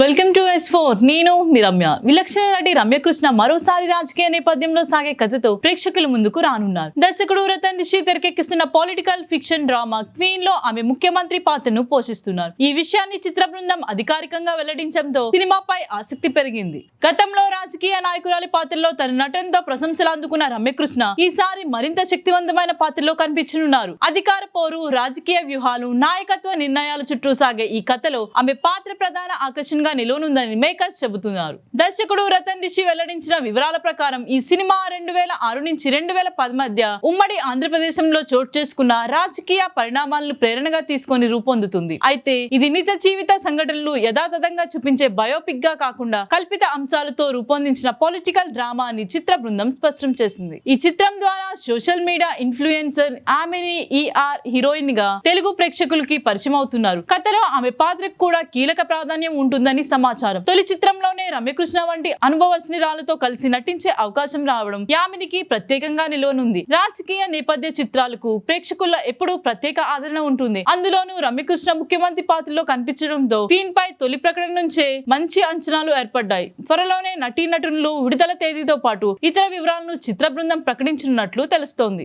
Welcome to S4 నేను మీ రమ్య. విలక్షణ నటి రమ్యకృష్ణ మరోసారి రాజకీయ నేపథ్యంలో సాగే కథతో ప్రేక్షకుల ముందుకు రానున్నారు. దర్శకుడు రతన్ రిషి తెరకెక్కిస్తున్న పొలిటికల్ ఫిక్షన్ డ్రామా క్వీన్ లో ఆమె ముఖ్యమంత్రి పాత్రను పోషిస్తున్నారు. ఈ విషయాన్ని చిత్ర బృందం అధికారికంగా వెల్లడించడంతో సినిమాపై ఆసక్తి పెరిగింది. గతంలో రాజకీయ నాయకురాలి పాత్రలో తన నటనతో ప్రశంసలు అందుకున్న రమ్యకృష్ణ ఈసారి మరింత శక్తివంతమైన పాత్రలో కనిపించనున్నారు. అధికార పోరు, రాజకీయ వ్యూహాలు, నాయకత్వ నిర్ణయాల చుట్టూ సాగే ఈ కథలో ఆమె పాత్ర ప్రధాన ఆకర్షణ నిలవనుందని మేకర్స్ చెబుతున్నారు. దర్శకుడు రతన్ రిషి వెల్లడించిన వివరాల ప్రకారం ఈ సినిమా 2006 నుంచి 2010 మధ్య ఉమ్మడి ఆంధ్రప్రదేశంలో చోటు చేసుకున్న రాజకీయ పరిణామాలను ప్రేరణగా తీసుకొని రూపొందుతుంది. అయితే ఇది నిజ జీవిత సంఘటనలు యథాతథంగా చూపించే బయోపిక్ గా కాకుండా కల్పిత అంశాలతో రూపొందించిన పొలిటికల్ డ్రామా అని చిత్ర బృందం స్పష్టం చేసింది. ఈ చిత్రం ద్వారా సోషల్ మీడియా ఇన్ఫ్లుయెన్సర్ ఆమెని హీరోయిన్ గా తెలుగు ప్రేక్షకులకి పరిచయం అవుతున్నారు. కథలో ఆమె పాత్రకు కూడా కీలక ప్రాధాన్యం ఉంటుందని సమాచారం. తొలి చిత్రంలోనే రమ్యకృష్ణ వంటి అనుభవజ్ఞురాలతో కలిసి నటించే అవకాశం రావడం యామినికి ప్రత్యేకంగా నిలవనుంది. రాజకీయ నేపథ్య చిత్రాలకు ప్రేక్షకుల్లో ఎప్పుడూ ప్రత్యేక ఆదరణ ఉంటుంది. అందులోనూ రమ్యకృష్ణ ముఖ్యమంత్రి పాత్రలో కనిపించడంతో క్వీన్ పై తొలి ప్రకటన నుంచే మంచి అంచనాలు ఏర్పడ్డాయి. త్వరలోనే నటీనటులు విడుదల తేదీతో పాటు ఇతర వివరాలను చిత్ర బృందం ప్రకటించనున్నట్లు తెలుస్తోంది.